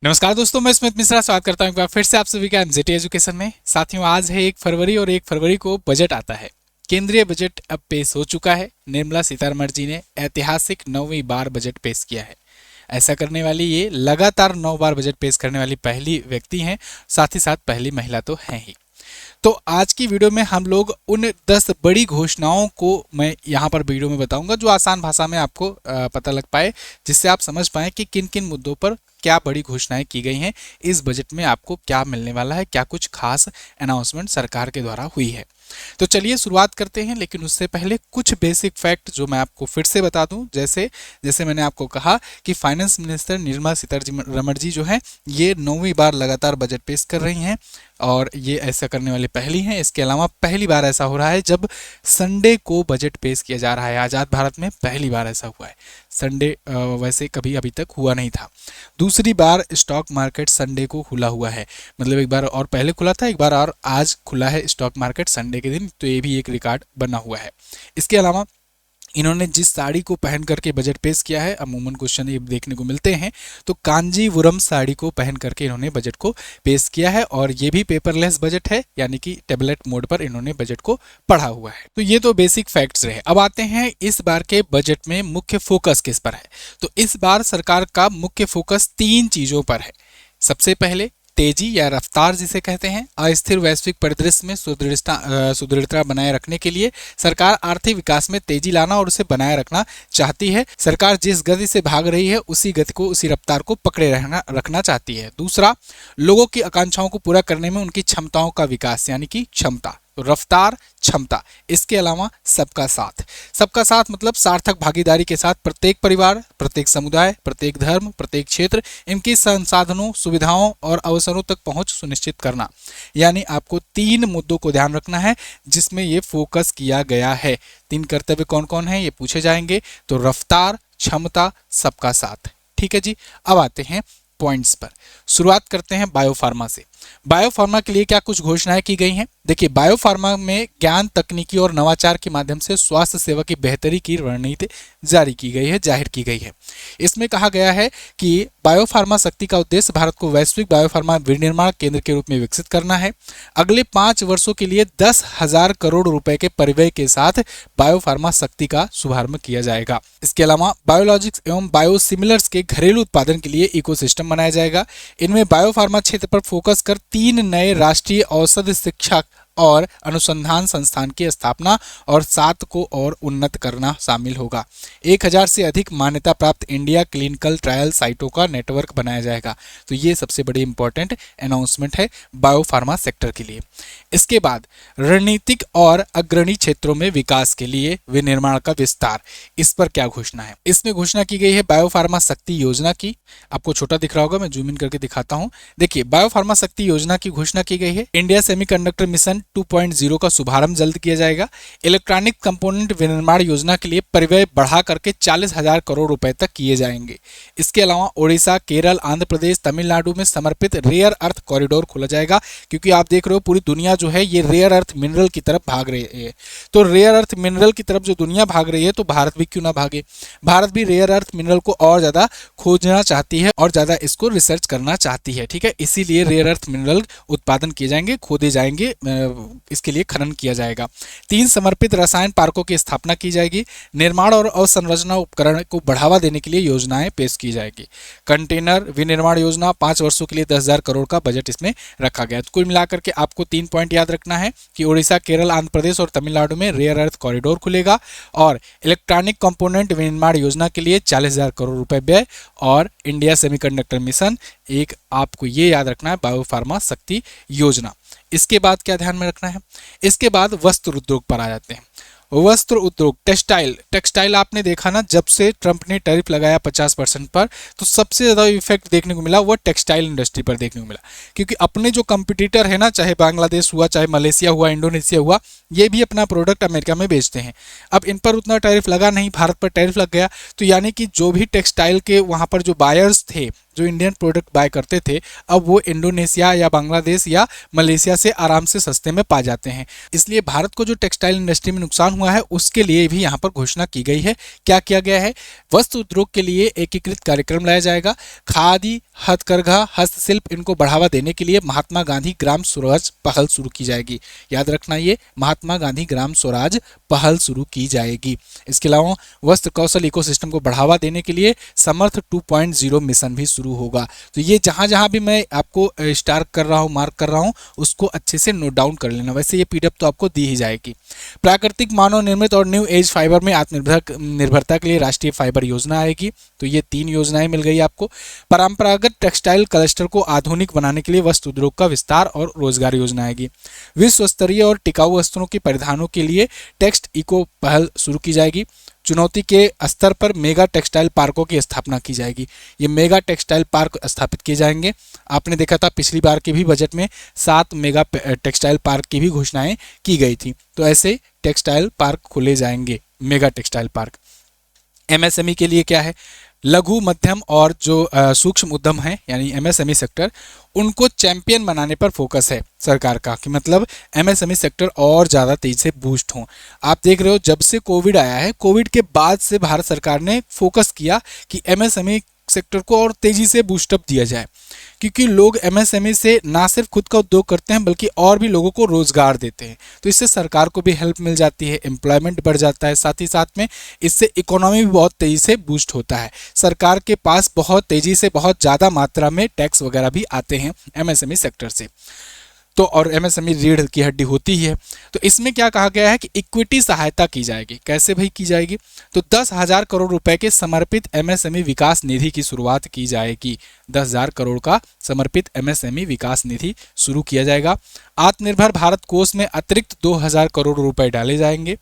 नमस्कार दोस्तों, मैं स्मित मिश्रा स्वागत करता हूं एक बार फिर से आप सभी का एमजेटी एजुकेशन में। साथियों, आज है 1 फरवरी और 1 फरवरी को बजट आता है। केंद्रीय बजट अब पेश हो चुका है। निर्मला सीतारमण जी ने ऐतिहासिक 9वीं बार बजट पेश किया है। ऐसा करने वाली ये लगातार 9 बार बजट पेश करने वाली पहली व्यक्ति हैं, साथ ही साथ पहली महिला तो हैं ही। तो आज की वीडियो में हम लोग उन 10 बड़ी घोषणाओं को मैं यहाँ पर वीडियो में बताऊंगा, जो आसान भाषा में आपको पता लग पाए, जिससे आप समझ पाएं कि किन किन मुद्दों पर क्या बड़ी घोषणाएं की गई हैं, इस बजट में आपको क्या मिलने वाला है, क्या कुछ खास अनाउंसमेंट सरकार के द्वारा हुई है। तो चलिए शुरुआत करते हैं, लेकिन उससे पहले कुछ बेसिक फैक्ट जो मैं आपको फिर से बता दूं। जैसे जैसे मैंने आपको कहा कि फाइनेंस मिनिस्टर निर्मला सीतारमण जी जो है ये 9वीं बार लगातार बजट पेश कर रही हैं और ये ऐसा करने वाली पहली हैं। इसके अलावा पहली बार ऐसा हो रहा है जब संडे को बजट पेश किया जा रहा है। आज़ाद भारत में पहली बार ऐसा हुआ है। संडे वैसे कभी अभी तक हुआ नहीं था। दूसरी बार स्टॉक मार्केट संडे को खुला हुआ है, मतलब एक बार और पहले खुला था, एक बार और आज खुला है स्टॉक मार्केट संडे के दिन, तो ये भी एक रिकॉर्ड बना हुआ है। इसके अलावा इन्होंने जिस साड़ी को पहन करके बजट पेश किया है, अमूमन क्वेश्चन ये देखने को मिलते हैं, तो कांजीवरम साड़ी को पहन करके इन्होंने बजट को पेश किया है और ये भी पेपरलेस बजट है, यानी कि टेबलेट मोड पर इन्होंने बजट को पढ़ा हुआ है। तो ये तो बेसिक फैक्ट्स रहे। अब आते हैं इस बार के बजट में मुख्य फोकस किस पर है। तो इस बार सरकार का मुख्य फोकस 3 चीजों पर है। सबसे पहले तेजी या रफ्तार जिसे कहते हैं। अस्थिर वैश्विक परिदृश्य में सुदृढ़ता बनाए रखने के लिए सरकार आर्थिक विकास में तेजी लाना और उसे बनाए रखना चाहती है। सरकार जिस गति से भाग रही है उसी गति को, उसी रफ्तार को पकड़े रखना चाहती है। दूसरा, लोगों की आकांक्षाओं को पूरा करने में उनकी क्षमताओं का विकास, यानी कि क्षमता। तो रफ्तार, क्षमता। इसके अलावा सबका साथ। सबका साथ मतलब सार्थक भागीदारी के साथ प्रत्येक परिवार, प्रत्येक समुदाय, प्रत्येक धर्म, प्रत्येक क्षेत्र, इनकी संसाधनों, सुविधाओं और अवसरों तक पहुंच सुनिश्चित करना। यानी आपको 3 मुद्दों को ध्यान रखना है जिसमें ये फोकस किया गया है। 3 कर्तव्य कौन कौन है ये पूछे जाएंगे। तो रफ्तार, क्षमता, सबका साथ। ठीक है जी। अब आते हैं पॉइंट्स पर। शुरुआत करते हैं बायोफार्मा से। बायोफार्मा के लिए क्या कुछ घोषणाएं की गई हैं। देखिए, बायोफार्मा में ज्ञान, तकनीकी और नवाचार के माध्यम से स्वास्थ्य सेवा की बेहतरी की रणनीति जारी की गई है, जाहिर की गई है। इसमें कहा गया है कि बायोफार्मा शक्ति का उद्देश्य भारत को वैश्विक बायोफार्मा विनिर्माण केंद्र के रूप में विकसित करना है। अगले 5 वर्षों के लिए 10,000 करोड़ रुपए के परिव्यय के साथ बायोफार्मा शक्ति का शुभारंभ किया जाएगा। इसके अलावा बायोलॉजिक्स एवं बायोसिमिलर्स के घरेलू उत्पादन के लिए इकोसिस्टम बनाया जाएगा। इनमें बायोफार्मा क्षेत्र पर फोकस कर 3 नए राष्ट्रीय औषध शिक्षा और अनुसंधान संस्थान की स्थापना और 7 को और उन्नत करना शामिल होगा। 1000 से अधिक मान्यता प्राप्त इंडिया क्लिनिकल ट्रायल साइटों का नेटवर्क बनाया जाएगा। तो ये सबसे बड़ी इंपॉर्टेंट अनाउंसमेंट है बायोफार्मा सेक्टर के लिए। इसके बाद रणनीतिक और अग्रणी क्षेत्रों में विकास के लिए विनिर्माण का विस्तार। इस पर क्या घोषणा है। इसमें घोषणा की गई है बायोफार्मा शक्ति योजना की। आपको छोटा दिख रहा होगा, मैं जूम इन करके दिखाता हूं। देखिए, बायोफार्मा शक्ति योजना की घोषणा की गई है। इंडिया सेमीकंडक्टर मिशन 2.0 का शुभारंभ जल्द किया जाएगा। इलेक्ट्रॉनिक कंपोनेंट विनिर्माण योजना के लिए परिव्यय बढ़ा करके 40,000 करोड़ रुपए तक किए जाएंगे। इसके अलावा ओडिशा, केरल, आंध्र प्रदेश, तमिलनाडु में समर्पित रेयर अर्थ कॉरिडोर खोला जाएगा, क्योंकि आप देख रहे हो पूरी दुनिया जो है ये रेयर अर्थ मिनरल की तरफ भाग रही है। तो रेयर अर्थ मिनरल की तरफ जो दुनिया भाग रही है, तो भारत भी क्यों ना भागे। भारत भी रेयर अर्थ मिनरल को और ज्यादा खोजना चाहती है और ज्यादा इसको रिसर्च करना चाहती है। ठीक है, इसीलिए रेयर अर्थ मिनरल उत्पादन किए जाएंगे, खोदे जाएंगे, इसके लिए खनन किया जाएगा। 3 समर्पित रसायन पार्कों की स्थापना की जाएगी। निर्माण और अवसंरचना उपकरण को बढ़ावा देने के लिए योजनाएं पेश की जाएगी। कंटेनर विनिर्माण योजना 5 वर्षों के लिए 10,000 करोड़ का बजट इसमें रखा गया है। तो कुल मिलाकर के आपको 3 पॉइंट याद रखना है कि ओडिशा, केरल, आंध्र प्रदेश और तमिलनाडु में रेयर अर्थ कॉरिडोर खुलेगा और इलेक्ट्रॉनिक कंपोनेंट विनिर्माण योजना के लिए 40,000 करोड़ रुपए व्यय और इंडिया सेमीकंडक्टर मिशन, एक आपको ये याद रखना है बायोफार्मा शक्ति योजना। इसके बाद क्या ध्यान में रखना है। इसके बाद वस्त्र उद्योग पर आ जाते हैं। वस्त्र उद्योग, टेक्सटाइल आपने देखा ना, जब से ट्रंप ने टैरिफ लगाया 50% पर, तो सबसे ज्यादा इफेक्ट देखने को मिला वो टेक्सटाइल इंडस्ट्री पर देखने को मिला, क्योंकि अपने जो कंपटीटर है ना, चाहे बांग्लादेश हुआ, चाहे मलेशिया हुआ, इंडोनेशिया हुआ, ये भी अपना प्रोडक्ट अमेरिका में बेचते हैं। अब इन पर उतना टैरिफ लगा नहीं, भारत पर टैरिफ लग गया। तो यानी कि जो भी टेक्सटाइल के वहां पर जो बायर्स थे, जो इंडियन प्रोडक्ट बाय करते थे, अब वो इंडोनेशिया या बांग्लादेश या मलेशिया से आराम से सस्ते में पा जाते हैं। इसलिए भारत को जो टेक्सटाइल इंडस्ट्री में नुकसान हुआ है उसके लिए भी यहाँ पर घोषणा की गई है। क्या किया गया है, वस्त्र उद्योग के लिए एकीकृत कार्यक्रम लाया जाएगा। खादी, हथकरघा, हस्तशिल्प, इनको बढ़ावा देने के लिए महात्मा गांधी ग्राम स्वराज पहल शुरू की जाएगी। याद रखना, ये महात्मा गांधी ग्राम स्वराज पहल शुरू की जाएगी। इसके अलावा वस्त्र कौशल इकोसिस्टम को बढ़ावा देने के लिए समर्थ 2.0 मिशन भी शुरू होगा। तो ये जहां जहां भी मैं आपको स्टार कर रहा हूं, मार्क कर रहा हूं, उसको अच्छे से नोट डाउन कर लेना। वैसे ये पीडीएफ तो आपको दी ही जाएगी। प्राकृतिक, मानव निर्मित और न्यू एज फाइबर में आत्मनिर्भरता के लिए राष्ट्रीय फाइबर योजना आएगी। तो ये 3 योजनाएं मिल गई आपको। परंपरागत टेक्सटाइल क्लस्टर को आधुनिक बनाने के लिए वस्त्र उद्योग का विस्तार और रोजगार योजना आएगी। विश्व स्तरीय और टिकाऊ वस्त्रों के परिधानों के लिए टेक्स्ट इको पहल शुरू की जाएगी। चुनौती के स्तर पर मेगा टेक्सटाइल पार्कों की स्थापना की जाएगी। ये मेगा टेक्सटाइल पार्क स्थापित किए जाएंगे। आपने देखा था पिछली बार के भी बजट में 7 मेगा टेक्सटाइल पार्क की भी घोषणाएं की गई थी। तो ऐसे टेक्सटाइल पार्क खोले जाएंगे, मेगा टेक्सटाइल पार्क। एमएसएमई के लिए क्या है? लघु, मध्यम और जो सूक्ष्म उद्यम है यानी एमएसएमई सेक्टर, उनको चैंपियन बनाने पर फोकस है सरकार का, कि मतलब एमएसएमई सेक्टर और ज़्यादा तेजी से बूस्ट हों। आप देख रहे हो जब से कोविड आया है, कोविड के बाद से भारत सरकार ने फोकस किया कि एमएसएमई सेक्टर को और तेजी से बूस्टअप दिया जाए, क्योंकि लोग एमएसएमई से ना सिर्फ खुद का उद्योग करते हैं बल्कि और भी लोगों को रोजगार देते हैं। तो इससे सरकार को भी हेल्प मिल जाती है, एम्प्लॉयमेंट बढ़ जाता है, साथ ही साथ में इससे इकोनॉमी भी बहुत तेजी से बूस्ट होता है। सरकार के पास बहुत तेजी से बहुत ज़्यादा मात्रा में टैक्स वगैरह भी आते हैं एमएसएमई सेक्टर से। तो और एमएसएमई रीढ़ की हड्डी होती ही है। तो इसमें क्या कहा गया है कि इक्विटी सहायता की जाएगी। कैसे भाई की जाएगी? तो 10,000 करोड़ रुपए के समर्पित एमएसएमई विकास निधि की शुरुआत की जाएगी। 10,000 करोड़ का समर्पित एमएसएमई विकास निधि शुरू किया जाएगा। आत्मनिर्भर भारत कोष में अतिरिक्त 2,000 करोड़ रुपए डाले जाएंगे।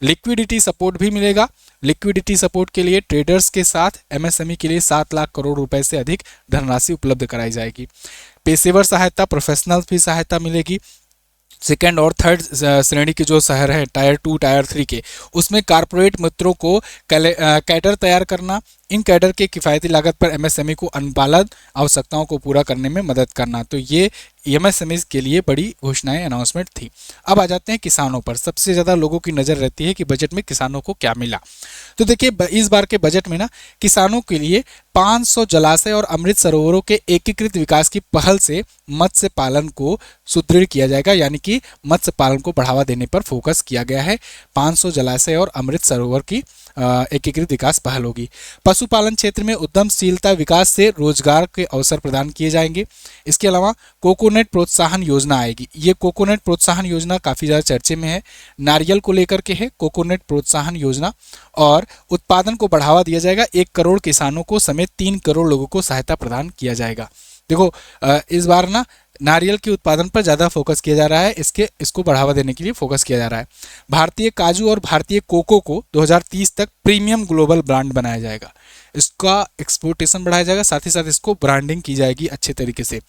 लिक्विडिटी सपोर्ट भी मिलेगा। लिक्विडिटी सपोर्ट के लिए ट्रेडर्स के साथ एमएसएमई के लिए 7 लाख करोड़ रुपए से अधिक धनराशि उपलब्ध कराई जाएगी। पेशेवर सहायता, प्रोफेशनल भी सहायता मिलेगी। सेकेंड और थर्ड श्रेणी के जो शहर हैं, टायर 2, टायर 3 के, उसमें कारपोरेट मित्रों को कैडर तैयार करना, इन कैडर के किफ़ायती लागत पर एमएसएमई को अनुपालन आवश्यकताओं को पूरा करने में मदद करना। तो ये एमएसएमई के लिए बड़ी घोषणाएं, अनाउंसमेंट थी। अब आ जाते हैं किसानों पर। सबसे ज़्यादा लोगों की नज़र रहती है कि बजट में किसानों को क्या मिला। तो देखिए इस बार के बजट में ना किसानों के लिए 500 जलाशय और अमृत सरोवरों के एकीकृत विकास की पहल से मत्स्य पालन को सुदृढ़ किया जाएगा, यानी कि मत्स्य पालन को बढ़ावा देने पर फोकस किया गया है। 500 जलाशय और अमृत सरोवर की एकीकृत विकास पहल होगी। पशुपालन क्षेत्र में उद्यमशीलता विकास से रोजगार के अवसर प्रदान किए जाएंगे। इसके अलावा कोकोनट प्रोत्साहन योजना आएगी। ये कोकोनट प्रोत्साहन योजना काफ़ी ज़्यादा चर्चे में है, नारियल को लेकर के है कोकोनट प्रोत्साहन योजना। और उत्पादन को बढ़ावा दिया जाएगा। 1 करोड़ किसानों को समेत 3 करोड़ लोगों को सहायता प्रदान किया जाएगा। देखो इस बार ना नारियल के उत्पादन पर ज़्यादा फोकस किया जा रहा है, इसको बढ़ावा देने के लिए फोकस किया जा रहा है। भारतीय काजू और भारतीय कोको को 2030 तक प्रीमियम ग्लोबल ब्रांड बनाया जाएगा। इसका एक्सपोर्टेशन बढ़ाया जाएगा, साथ ही साथ इसको ब्रांडिंग की जाएगी अच्छे तरीके से।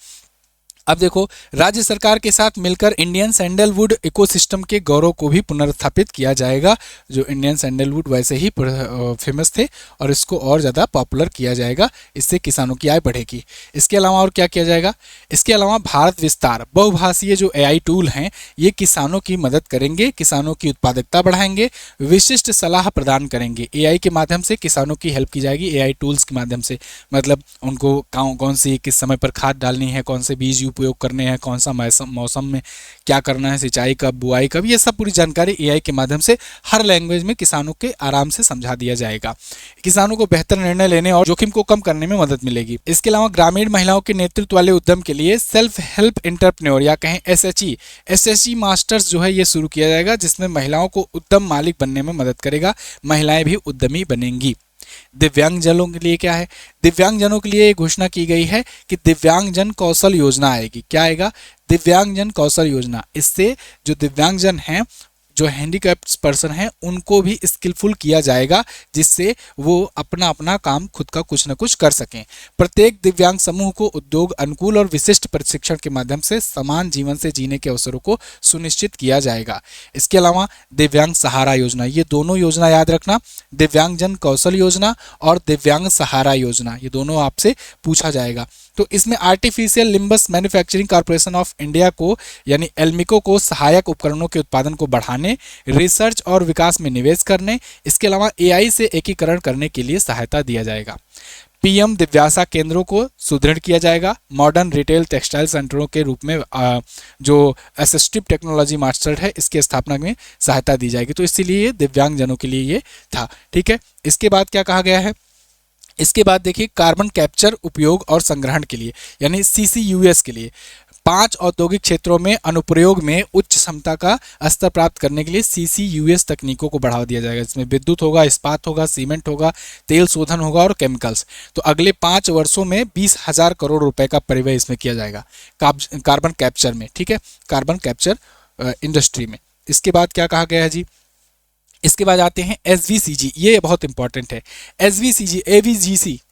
अब देखो राज्य सरकार के साथ मिलकर इंडियन सैंडलवुड इकोसिस्टम के गौरव को भी पुनर्स्थापित किया जाएगा। जो इंडियन सैंडलवुड वैसे ही फेमस थे और इसको और ज़्यादा पॉपुलर किया जाएगा, इससे किसानों की आय बढ़ेगी। इसके अलावा और क्या किया जाएगा? इसके अलावा भारत विस्तार, बहुभाषीय जो एआई टूल हैं ये किसानों की मदद करेंगे, किसानों की उत्पादकता बढ़ाएंगे, विशिष्ट सलाह प्रदान करेंगे। एआई के माध्यम से किसानों की हेल्प की जाएगी, एआई टूल्स के माध्यम से। मतलब उनको कौन सी किस समय पर खाद डालनी है, कौन से बीज उपयोग करने हैं, कौन सा मौसम में क्या करना है, सिंचाई कब, बुआई कब, ये सब पूरी जानकारी एआई के माध्यम से हर लैंग्वेज में किसानों के आराम से समझा दिया जाएगा। किसानों को बेहतर निर्णय लेने और जोखिम को कम करने में मदद मिलेगी। इसके अलावा ग्रामीण महिलाओं के नेतृत्व वाले उद्यम के लिए सेल्फ हेल्प एंटरप्रेन्योर या कहें एसएचई मास्टर्स जो है ये शुरू किया जाएगा, जिसमें महिलाओं को उद्यम मालिक बनने में मदद करेगा। महिलाएं भी उद्यमी बनेंगी। दिव्यांगजनों के लिए क्या है? दिव्यांगजनों के लिए घोषणा की गई है कि दिव्यांगजन कौशल योजना आएगी। क्या आएगा? दिव्यांगजन कौशल योजना। इससे जो दिव्यांगजन हैं, जो हैंडीकैप्ड पर्सन हैं, उनको भी स्किलफुल किया जाएगा, जिससे वो अपना अपना काम खुद का कुछ न कुछ कर सकें। प्रत्येक दिव्यांग समूह को उद्योग अनुकूल और विशिष्ट प्रशिक्षण के माध्यम से समान जीवन से जीने के अवसरों को सुनिश्चित किया जाएगा। इसके अलावा दिव्यांग सहारा योजना, ये दोनों योजना याद रखना, दिव्यांगजन कौशल योजना और दिव्यांग सहारा योजना, ये दोनों आपसे पूछा जाएगा। तो इसमें artificial limbs manufacturing corporation of India को यानी एल्मिको को सहायक उपकरणों के उत्पादन को बढ़ाने, रिसर्च और विकास में निवेश करने, इसके अलावा एआई से एकीकरण करने के लिए सहायता दिया जाएगा। पीएम दिव्यासा केंद्रों को सुदृढ़ किया जाएगा। मॉडर्न रिटेल टेक्सटाइल सेंटरों के रूप में जो असिस्टिव टेक्नोलॉजी मास्टर है इसकी स्थापना में सहायता दी जाएगी। तो इसीलिए दिव्यांगजनों के लिए ये था। ठीक है, इसके बाद क्या कहा गया है, इसके बाद देखिए कार्बन कैप्चर उपयोग और संग्रहण के लिए यानी CCUS के लिए 5 औद्योगिक क्षेत्रों में अनुप्रयोग में उच्च क्षमता का स्तर प्राप्त करने के लिए CCUS तकनीकों को बढ़ावा दिया जाएगा। इसमें विद्युत होगा, इस्पात होगा, सीमेंट होगा, तेल शोधन होगा और केमिकल्स। तो अगले 5 वर्षों में 20,000 करोड़ रुपए का परिव्यय इसमें किया जाएगा कार्बन कैप्चर में। ठीक है, कार्बन कैप्चर इंडस्ट्री में। इसके बाद क्या कहा गया है जी, इसके बाद आते हैं SVCG, ये बहुत इंपॉर्टेंट है। SVCG,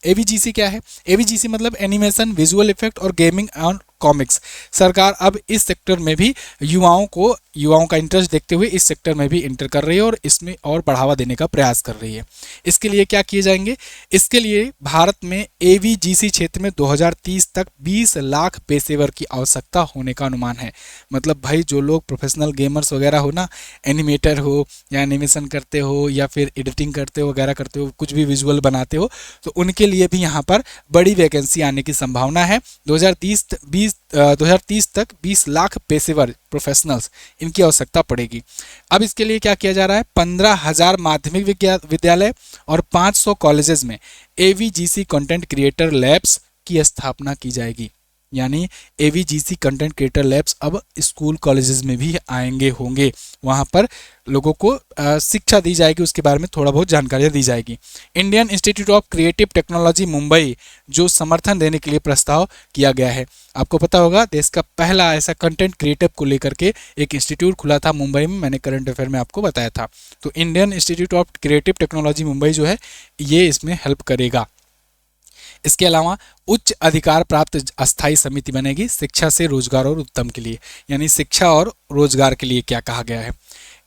AVGC क्या है? AVGC मतलब एनिमेशन, विजुअल इफेक्ट और गेमिंग और कॉमिक्स। सरकार अब इस सेक्टर में भी युवाओं का इंटरेस्ट देखते हुए इस सेक्टर में भी इंटर कर रही है और इसमें और बढ़ावा देने का प्रयास कर रही है। इसके लिए क्या किए जाएंगे, इसके लिए भारत में AVGC क्षेत्र में 2030 तक 20 लाख पेशेवर की आवश्यकता होने का अनुमान है। मतलब भाई जो लोग प्रोफेशनल गेमर्स वगैरह हो ना, एनिमेटर हो या एनिमेशन करते हो या फिर एडिटिंग करते हो वगैरह करते हो, कुछ भी विजुअल बनाते हो, तो उनके लिए भी यहाँ पर बड़ी वैकेंसी आने की संभावना है। 2030 तक 20 लाख पेशेवर प्रोफेशनल्स इनकी आवश्यकता पड़ेगी। अब इसके लिए क्या किया जा रहा है, 15,000 माध्यमिक विद्यालय और 500 कॉलेजेस में AVGC कंटेंट क्रिएटर लैब्स की स्थापना की जाएगी। यानी AVGC कंटेंट क्रिएटर लैब्स अब स्कूल कॉलेजेस में भी आएंगे होंगे, वहाँ पर लोगों को शिक्षा दी जाएगी, उसके बारे में थोड़ा बहुत जानकारियाँ दी जाएगी। Indian institute of creative technology Mumbai जो समर्थन देने के लिए प्रस्ताव किया गया है। आपको पता होगा देश का पहला ऐसा कंटेंट क्रिएटिव को लेकर के एक इंस्टीट्यूट खुला था मुंबई में, मैंने करंट अफेयर में आपको बताया था। तो Indian institute of creative technology Mumbai जो है ये इसमें हेल्प करेगा। इसके अलावा उच्च अधिकार प्राप्त अस्थायी समिति बनेगी शिक्षा से रोजगार और उद्यम के लिए। यानी शिक्षा और रोजगार के लिए क्या कहा गया है,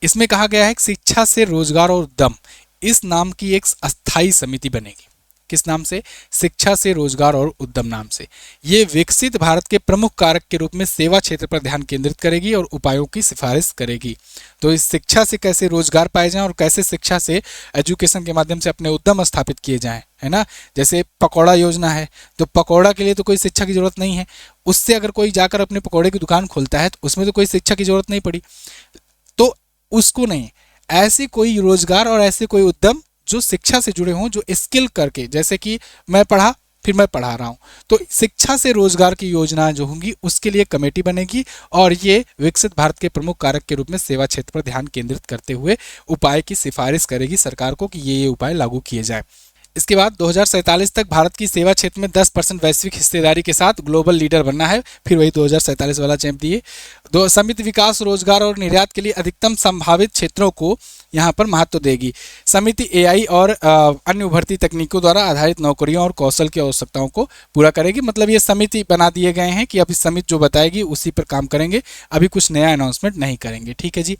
इसमें कहा गया है कि शिक्षा से रोजगार और उद्यम इस नाम की एक अस्थायी समिति बनेगी। किस नाम से? शिक्षा से रोजगार और उद्यम नाम से। ये विकसित भारत के प्रमुख कारक के रूप में सेवा क्षेत्र पर ध्यान केंद्रित करेगी और उपायों की सिफारिश करेगी। तो इस शिक्षा से कैसे रोजगार पाए जाएं और कैसे शिक्षा से एजुकेशन के माध्यम से अपने उद्यम स्थापित किए जाएं, है ना। जैसे पकौड़ा योजना है, तो पकौड़ा के लिए तो कोई शिक्षा की जरूरत नहीं है, उससे अगर कोई जाकर अपने पकौड़े की दुकान खोलता है तो उसमें तो कोई शिक्षा की जरूरत नहीं पड़ी, तो उसको नहीं। ऐसे कोई रोजगार और ऐसे कोई उद्यम जो शिक्षा से जुड़े हों, जो स्किल करके, जैसे कि मैं पढ़ा फिर मैं पढ़ा रहा हूं, तो शिक्षा से रोजगार की योजना जो होंगी उसके लिए कमेटी बनेगी और ये विकसित भारत के प्रमुख कारक के रूप में सेवा क्षेत्र पर ध्यान केंद्रित करते हुए उपाय की सिफारिश करेगी सरकार को कि ये उपाय लागू किए जाए। इसके बाद 2047 तक भारत की सेवा क्षेत्र में 10% वैश्विक हिस्सेदारी के साथ ग्लोबल लीडर बनना है। फिर वही 2047 वाला चैंप दिए। समिति विकास, रोजगार और निर्यात के लिए अधिकतम संभावित क्षेत्रों को यहाँ पर महत्व देगी। समिति AI और अन्य उभरती तकनीकों द्वारा आधारित नौकरियों और कौशल की आवश्यकताओं को पूरा करेगी। मतलब ये समिति बना दिए गए हैं कि अब इस समिति जो बताएगी उसी पर काम करेंगे, अभी कुछ नया अनाउंसमेंट नहीं करेंगे। ठीक है जी।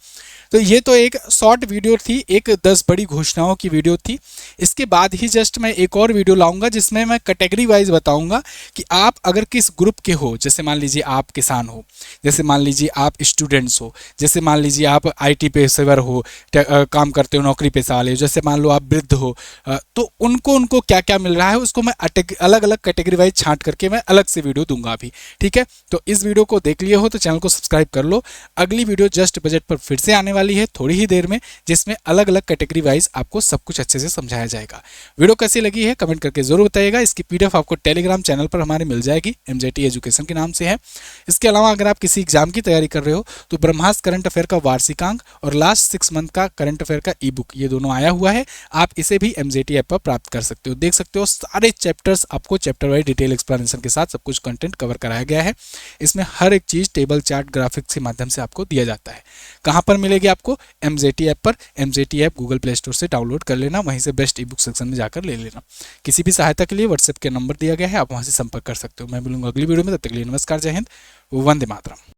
तो ये तो एक शॉर्ट वीडियो थी, एक 10 बड़ी घोषणाओं की वीडियो थी। इसके बाद ही जस्ट मैं एक और वीडियो लाऊंगा जिसमें मैं कैटेगरी वाइज बताऊंगा कि आप अगर किस ग्रुप के हो। जैसे मान लीजिए आप किसान हो, जैसे मान लीजिए आप स्टूडेंट्स हो, जैसे मान लीजिए आप IT पेशेवर हो, काम करते हो, नौकरी पेशा वाले हो, जैसे मान लो आप वृद्ध हो, तो उनको क्या क्या मिल रहा है उसको मैं अलग अलग कैटेगरी वाइज छांट करके मैं अलग से वीडियो दूंगा अभी। ठीक है, तो इस वीडियो को देख लिए हो तो चैनल को सब्सक्राइब कर लो। अगली वीडियो जस्ट बजट पर फिर से आने वाली है थोड़ी ही देर में, जिसमें अलग अलग कैटेगरी वाइज आपको सब कुछ अच्छे से समझाया जाएगा। वीडियो कैसी लगी है कमेंट करके जरूर बताइएगा। इसकी PDF आपको टेलीग्राम चैनल पर हमारे मिल जाएगी, MJT एजुकेशन के नाम से है। इसके अलावा अगर आप किसी एग्जाम की तैयारी कर रहे हो तो ब्रह्मास्त्र करंट अफेयर का वार्षिकांक और लास्ट 6 मंथ का करंट अफेयर का ई-बुक, ये दोनों आया हुआ है। आप इसे भी MJT ऐप पर प्राप्त कर सकते हो। देख सकते हो सारे चैप्टर्स आपको चैप्टर वाइज डिटेल एक्सप्लेनेशन के साथ सब कुछ कंटेंट कवर कराया गया है। इसमें हर एक चीज टेबल, चार्ट, ग्राफिक्स के माध्यम से आपको दिया जाता है। कहां पर मिलेगी आपको? MJT ऐप पर। MJT app Google play store से डाउनलोड कर लेना, वहीं से बेस्ट ई-बुक सेक्शन में जाकर ले लेना। किसी भी सहायता के लिए व्हाट्सएप के नंबर दिया गया है, आप वहां से संपर्क कर सकते हो। मैं मिलूंगा अगली वीडियो में, तब तक के लिए नमस्कार, जय हिंद, वंदे मातरम।